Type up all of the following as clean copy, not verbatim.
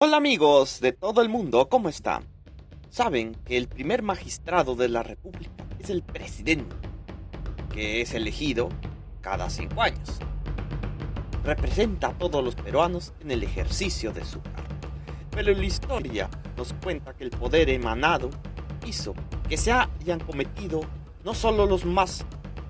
Hola amigos de todo el mundo, ¿cómo están? Saben que el primer magistrado de la República es el presidente, que es elegido cada 5 años. Representa a todos los peruanos en el ejercicio de su cargo. Pero la historia nos cuenta que el poder emanado hizo que se hayan cometido no solo los más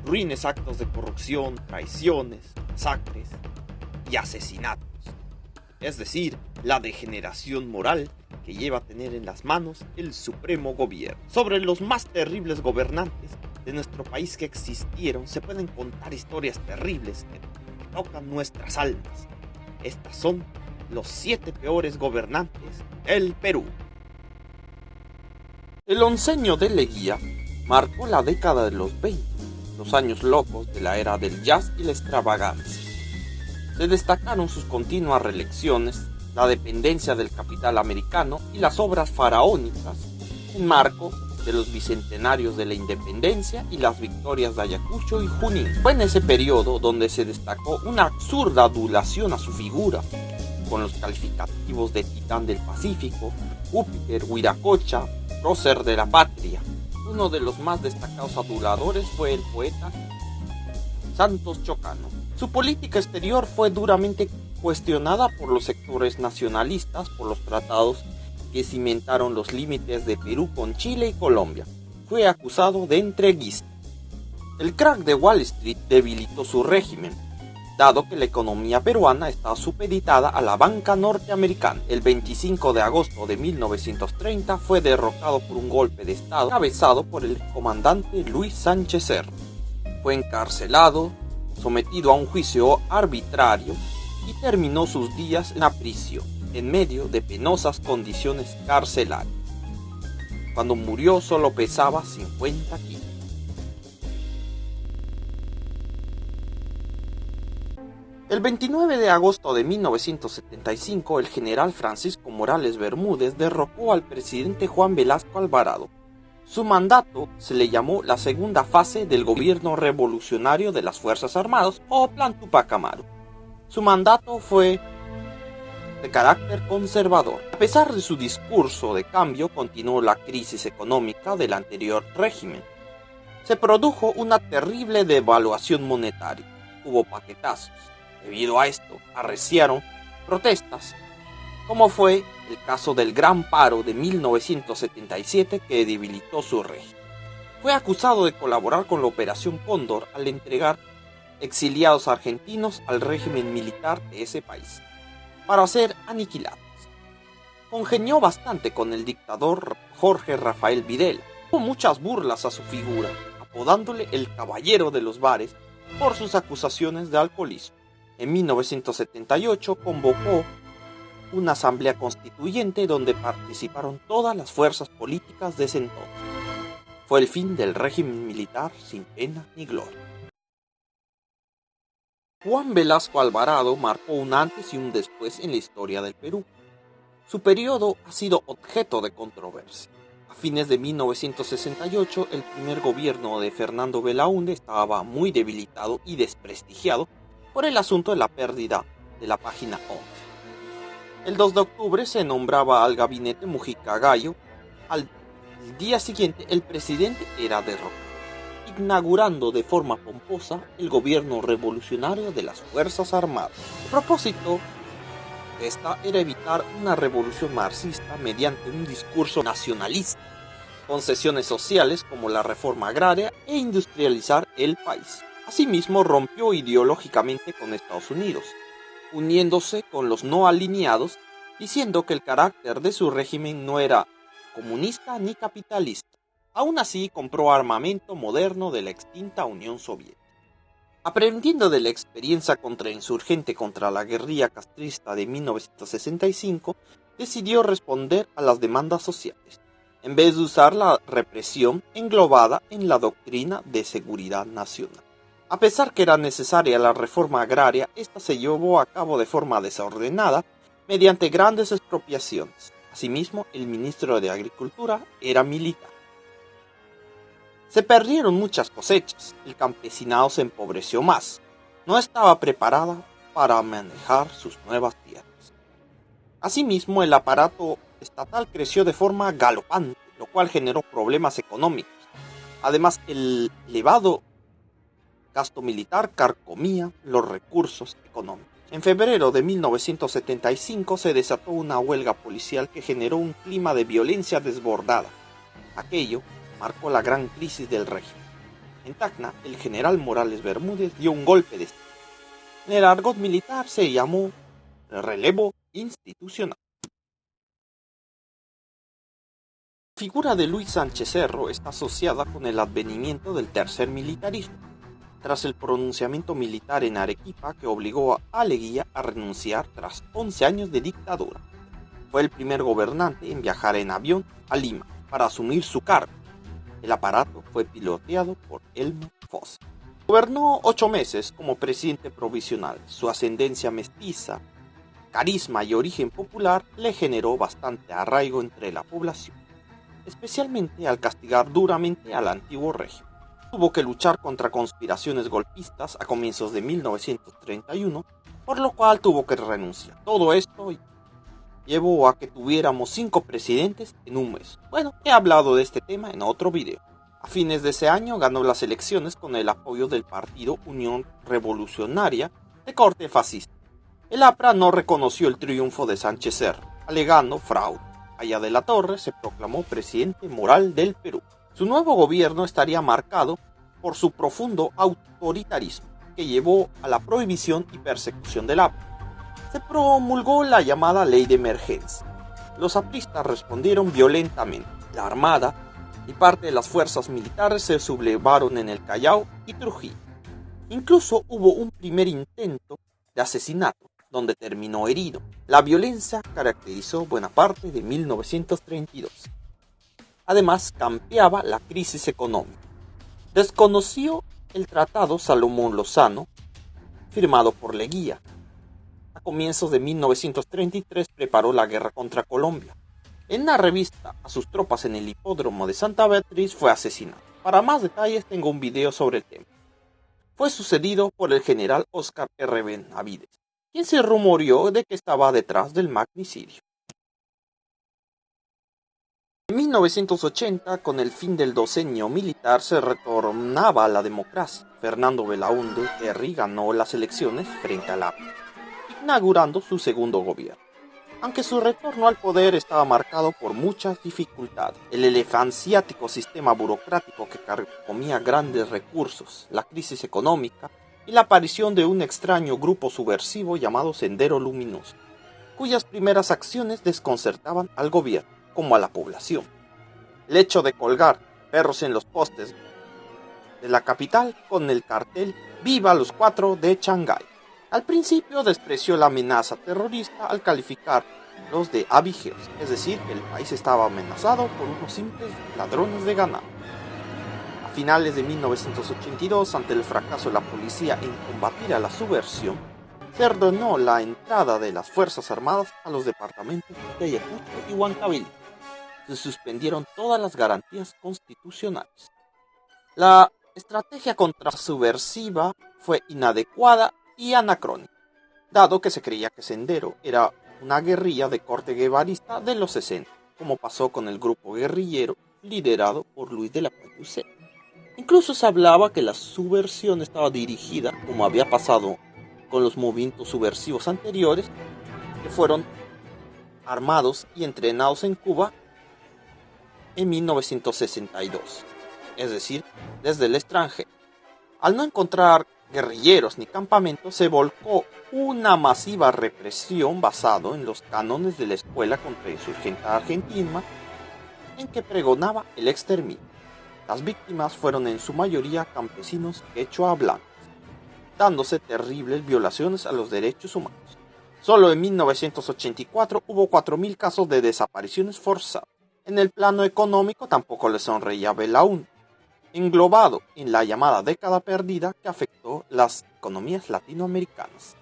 ruines actos de corrupción, traiciones, masacres y asesinatos, es decir, la degeneración moral que lleva a tener en las manos el supremo gobierno. Sobre los más terribles gobernantes de nuestro país que existieron, se pueden contar historias terribles que tocan nuestras almas. Estas son los 7 peores gobernantes del Perú. El onceño de Leguía marcó la década de los 20, los años locos de la era del jazz y la extravagancia. Se destacaron sus continuas reelecciones, la dependencia del capital americano y las obras faraónicas en marco de los bicentenarios de la independencia y las victorias de Ayacucho y Junín. Fue en ese periodo donde se destacó una absurda adulación a su figura, con los calificativos de Titán del Pacífico, Júpiter, Huiracocha, prócer de la patria. Uno de los más destacados aduladores fue el poeta Santos Chocano. Su política exterior fue duramente cuestionada por los sectores nacionalistas por los tratados que cimentaron los límites de Perú con Chile y Colombia. Fue acusado de entreguista. El crack de Wall Street debilitó su régimen, dado que la economía peruana estaba supeditada a la banca norteamericana. El 25 de agosto de 1930 fue derrocado por un golpe de estado encabezado por el comandante Luis Sánchez Cerro. Fue encarcelado, sometido a un juicio arbitrario y terminó sus días en la prisión, en medio de penosas condiciones carcelarias. Cuando murió solo pesaba 50 kilos. El 29 de agosto de 1975, el general Francisco Morales Bermúdez derrocó al presidente Juan Velasco Alvarado. Su mandato se le llamó la segunda fase del gobierno revolucionario de las Fuerzas Armadas o Plan Tupac Amaru. Su mandato fue de carácter conservador. A pesar de su discurso de cambio, continuó la crisis económica del anterior régimen. Se produjo una terrible devaluación monetaria. Hubo paquetazos. Debido a esto, arreciaron protestas, como fue el caso del Gran Paro de 1977 que debilitó su régimen. Fue acusado de colaborar con la Operación Cóndor al entregar exiliados argentinos al régimen militar de ese país, para ser aniquilados. Congenió bastante con el dictador Jorge Rafael Videla. Hubo muchas burlas a su figura, apodándole el caballero de los bares por sus acusaciones de alcoholismo. En 1978 convocó una asamblea constituyente donde participaron todas las fuerzas políticas de ese entonces. Fue el fin del régimen militar sin pena ni gloria. Juan Velasco Alvarado marcó un antes y un después en la historia del Perú. Su periodo ha sido objeto de controversia. A fines de 1968, el primer gobierno de Fernando Belaúnde estaba muy debilitado y desprestigiado por el asunto de la pérdida de la página 11. El 2 de octubre se nombraba al gabinete Mujica Gallo. Al día siguiente el presidente era derrocado, inaugurando de forma pomposa el gobierno revolucionario de las Fuerzas Armadas. El propósito de esta era evitar una revolución marxista mediante un discurso nacionalista, concesiones sociales como la reforma agraria e industrializar el país. Asimismo, rompió ideológicamente con Estados Unidos, uniéndose con los no alineados, diciendo que el carácter de su régimen no era comunista ni capitalista. Aún así, compró armamento moderno de la extinta Unión Soviética. Aprendiendo de la experiencia contrainsurgente contra la guerrilla castrista de 1965, decidió responder a las demandas sociales, en vez de usar la represión englobada en la doctrina de seguridad nacional. A pesar que era necesaria la reforma agraria, esta se llevó a cabo de forma desordenada mediante grandes expropiaciones. Asimismo, el ministro de Agricultura era militar. Se perdieron muchas cosechas, el campesinado se empobreció más, no estaba preparada para manejar sus nuevas tierras. Asimismo, el aparato estatal creció de forma galopante, lo cual generó problemas económicos. Además, el elevado gasto militar carcomía los recursos económicos. En febrero de 1975 se desató una huelga policial que generó un clima de violencia desbordada. Aquello marcó la gran crisis del régimen. En Tacna, el general Morales Bermúdez dio un golpe de estado. En el argot militar se llamó relevo institucional. La figura de Luis Sánchez Cerro está asociada con el advenimiento del tercer militarismo, tras el pronunciamiento militar en Arequipa que obligó a Leguía a renunciar tras 11 años de dictadura. Fue el primer gobernante en viajar en avión a Lima para asumir su cargo. El aparato fue piloteado por Elmer Fossa. Gobernó 8 meses como presidente provisional. Su ascendencia mestiza, carisma y origen popular le generó bastante arraigo entre la población, especialmente al castigar duramente al antiguo régimen. Tuvo que luchar contra conspiraciones golpistas a comienzos de 1931, por lo cual tuvo que renunciar. Todo esto llevó a que tuviéramos 5 presidentes en un mes. Bueno, he hablado de este tema en otro video. A fines de ese año ganó las elecciones con el apoyo del partido Unión Revolucionaria de corte fascista. El APRA no reconoció el triunfo de Sánchez Cerro, alegando fraude. Allá de la Torre se proclamó presidente moral del Perú. Su nuevo gobierno estaría marcado por su profundo autoritarismo, que llevó a la prohibición y persecución del APRA. Se promulgó la llamada Ley de Emergencia. Los apristas respondieron violentamente. La Armada y parte de las fuerzas militares se sublevaron en el Callao y Trujillo. Incluso hubo un primer intento de asesinato, donde terminó herido. La violencia caracterizó buena parte de 1932. Además, campeaba la crisis económica. Desconoció el Tratado Salomón-Lozano, firmado por Leguía. A comienzos de 1933 preparó la guerra contra Colombia. En una revista a sus tropas en el hipódromo de Santa Beatriz fue asesinado. Para más detalles tengo un video sobre el tema. Fue sucedido por el general Óscar R. Benavides, quien se rumoreó de que estaba detrás del magnicidio. En 1980, con el fin del docenio militar, se retornaba a la democracia. Fernando Belaúnde Terry ganó las elecciones frente al APRA, inaugurando su segundo gobierno. Aunque su retorno al poder estaba marcado por muchas dificultades, el elefanciático sistema burocrático que carcomía grandes recursos, la crisis económica y la aparición de un extraño grupo subversivo llamado Sendero Luminoso, cuyas primeras acciones desconcertaban al gobierno como a la población. El hecho de colgar perros en los postes de la capital con el cartel "Viva los 4" de Shanghái. Al principio despreció la amenaza terrorista al calificarlos de avigeos, es decir, que el país estaba amenazado por unos simples ladrones de ganado. A finales de 1982, ante el fracaso de la policía en combatir a la subversión, se ordenó la entrada de las Fuerzas Armadas a los departamentos de Ayacucho y Huancavelica. Se suspendieron todas las garantías constitucionales. La estrategia contrasubversiva fue inadecuada y anacrónica, dado que se creía que Sendero era una guerrilla de corte guevarista de los 60, como pasó con el grupo guerrillero liderado por Luis de la Puente Uceda. Incluso se hablaba que la subversión estaba dirigida, como había pasado con los movimientos subversivos anteriores, que fueron armados y entrenados en Cuba en 1962, es decir, desde el extranjero. Al no encontrar guerrilleros ni campamentos, se volcó una masiva represión basado en los cánones de la Escuela Contrainsurgente Argentina, en que pregonaba el exterminio. Las víctimas fueron en su mayoría campesinos quechua blancos, dándose terribles violaciones a los derechos humanos. Solo en 1984 hubo 4.000 casos de desapariciones forzadas. En el plano económico tampoco le sonreía Belaúnde, englobado en la llamada década perdida que afectó las economías latinoamericanas.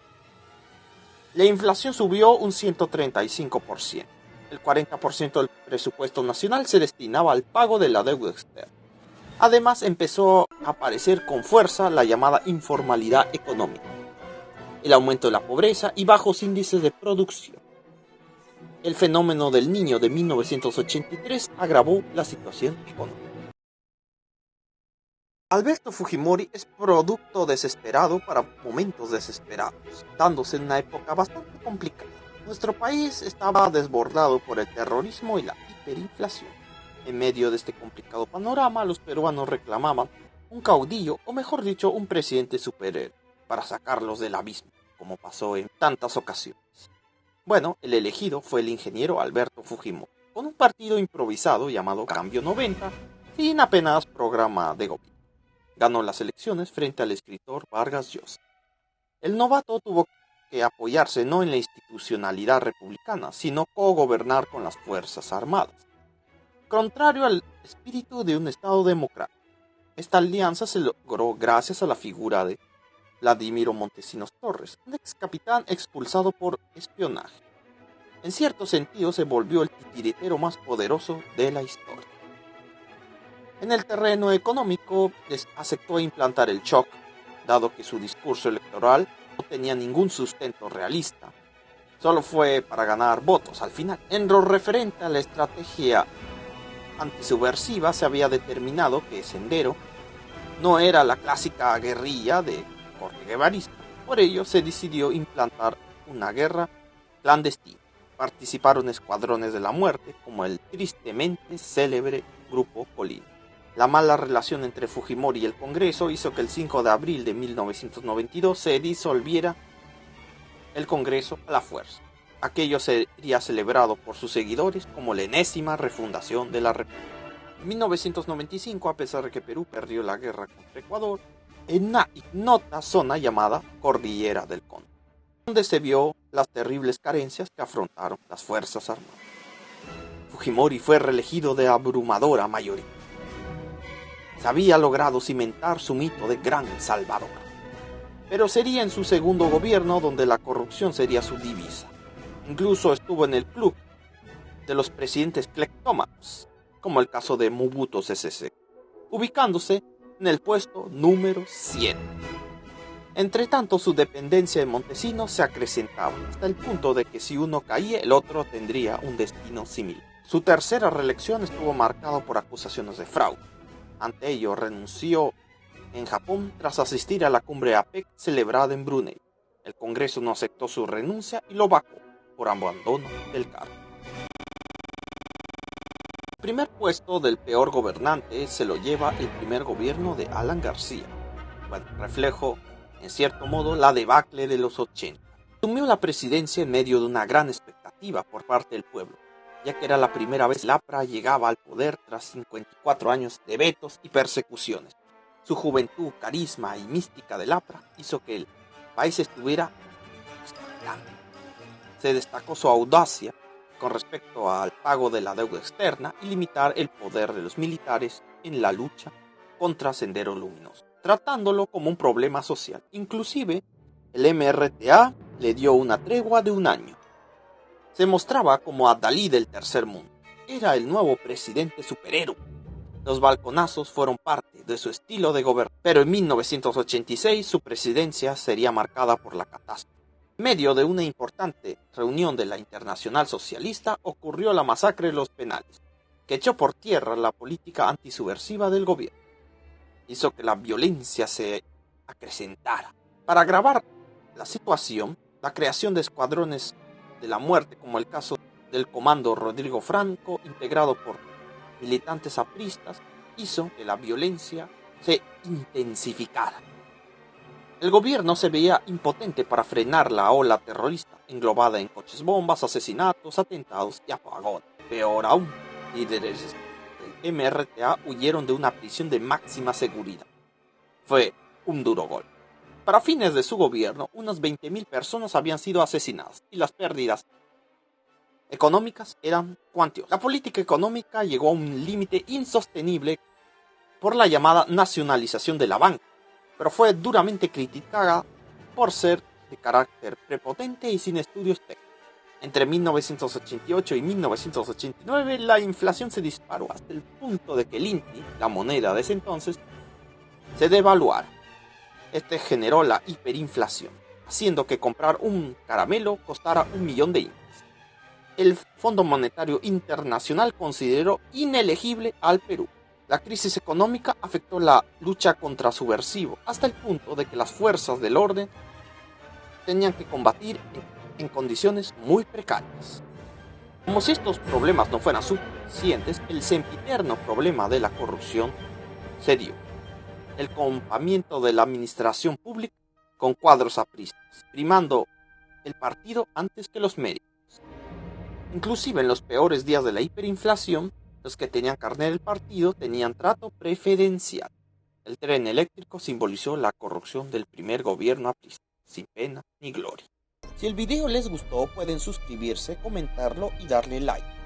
La inflación subió un 135%. El 40% del presupuesto nacional se destinaba al pago de la deuda externa. Además, empezó a aparecer con fuerza la llamada informalidad económica, el aumento de la pobreza y bajos índices de producción. El fenómeno del Niño de 1983 agravó la situación económica. Alberto Fujimori es producto desesperado para momentos desesperados, dándose en una época bastante complicada. Nuestro país estaba desbordado por el terrorismo y la hiperinflación. En medio de este complicado panorama, los peruanos reclamaban un caudillo, o mejor dicho, un presidente superhéroe, para sacarlos del abismo, como pasó en tantas ocasiones. Bueno, el elegido fue el ingeniero Alberto Fujimori, con un partido improvisado llamado Cambio 90, sin apenas programa de gobierno. Ganó las elecciones frente al escritor Vargas Llosa. El novato tuvo que apoyarse no en la institucionalidad republicana, sino cogobernar con las Fuerzas Armadas, contrario al espíritu de un Estado democrático. Esta alianza se logró gracias a la figura de Vladimiro Montesinos Torres, un ex capitán expulsado por espionaje. En cierto sentido se volvió el titiritero más poderoso de la historia. En el terreno económico, aceptó implantar el shock, dado que su discurso electoral no tenía ningún sustento realista. Solo fue para ganar votos al final. En lo referente a la estrategia antisubversiva, se había determinado que Sendero no era la clásica guerrilla de corte guevarista. Por ello, se decidió implantar una guerra clandestina. Participaron escuadrones de la muerte, como el tristemente célebre Grupo Colina. La mala relación entre Fujimori y el Congreso hizo que el 5 de abril de 1992 se disolviera el Congreso a la fuerza. Aquello sería celebrado por sus seguidores como la enésima refundación de la República. En 1995, a pesar de que Perú perdió la guerra contra Ecuador, en una ignota zona llamada Cordillera del Cóndor, donde se vio las terribles carencias que afrontaron las Fuerzas Armadas. Fujimori fue reelegido de abrumadora mayoría. Se había logrado cimentar su mito de gran salvador. Pero sería en su segundo gobierno donde la corrupción sería su divisa. Incluso estuvo en el club de los presidentes cleptómanos, como el caso de Mobutu Sese Seko, ubicándose en el puesto número 100. Entre tanto, su dependencia de Montesinos se acrecentaba, hasta el punto de que si uno caía, el otro tendría un destino similar. Su tercera reelección estuvo marcada por acusaciones de fraude. Ante ello, renunció en Japón tras asistir a la cumbre APEC celebrada en Brunei. El Congreso no aceptó su renuncia y lo vacó por abandono del cargo. El primer puesto del peor gobernante se lo lleva el primer gobierno de Alan García. Reflejo, en cierto modo, la debacle de los 80. Asumió la presidencia en medio de una gran expectativa por parte del pueblo, ya que era la primera vez que Lapra llegaba al poder tras 54 años de vetos y persecuciones. Su juventud, carisma y mística de Lapra hizo que el país estuviera expectante. Se destacó su audacia con respecto al pago de la deuda externa y limitar el poder de los militares en la lucha contra Sendero Luminoso, tratándolo como un problema social. Inclusive, el MRTA le dio una tregua de un año. Se mostraba como Adalí del tercer mundo. Era el nuevo presidente superhéroe. Los balconazos fueron parte de su estilo de gobierno, pero en 1986 su presidencia sería marcada por la catástrofe. En medio de una importante reunión de la Internacional Socialista ocurrió la masacre de los Penales, que echó por tierra la política antisubversiva del gobierno. Hizo que la violencia se acrecentara. Para agravar la situación, la creación de escuadrones de la muerte, como el caso del Comando Rodrigo Franco, integrado por militantes apristas, hizo que la violencia se intensificara. El gobierno se veía impotente para frenar la ola terrorista, englobada en coches bombas, asesinatos, atentados y apagones. Peor aún, líderes del MRTA huyeron de una prisión de máxima seguridad. Fue un duro golpe. Para fines de su gobierno, unas 20.000 personas habían sido asesinadas y las pérdidas económicas eran cuantiosas. La política económica llegó a un límite insostenible por la llamada nacionalización de la banca, pero fue duramente criticada por ser de carácter prepotente y sin estudios técnicos. Entre 1988 y 1989 la inflación se disparó hasta el punto de que el INTI, la moneda de ese entonces, se devaluara. Este generó la hiperinflación, haciendo que comprar un caramelo costara 1.000.000 de INTIs. el Fondo Monetario Internacional consideró inelegible al Perú. La crisis económica afectó la lucha contra subversivo hasta el punto de que las fuerzas del orden tenían que combatir en condiciones muy precarias. Como si estos problemas no fueran suficientes, el sempiterno problema de la corrupción se dio. El compamiento de la administración pública con cuadros apristas, primando el partido antes que los méritos. Inclusive en los peores días de la hiperinflación, los que tenían carnet del partido tenían trato preferencial. El tren eléctrico simbolizó la corrupción del primer gobierno aprista, sin pena ni gloria. Si el video les gustó, pueden suscribirse, comentarlo y darle like.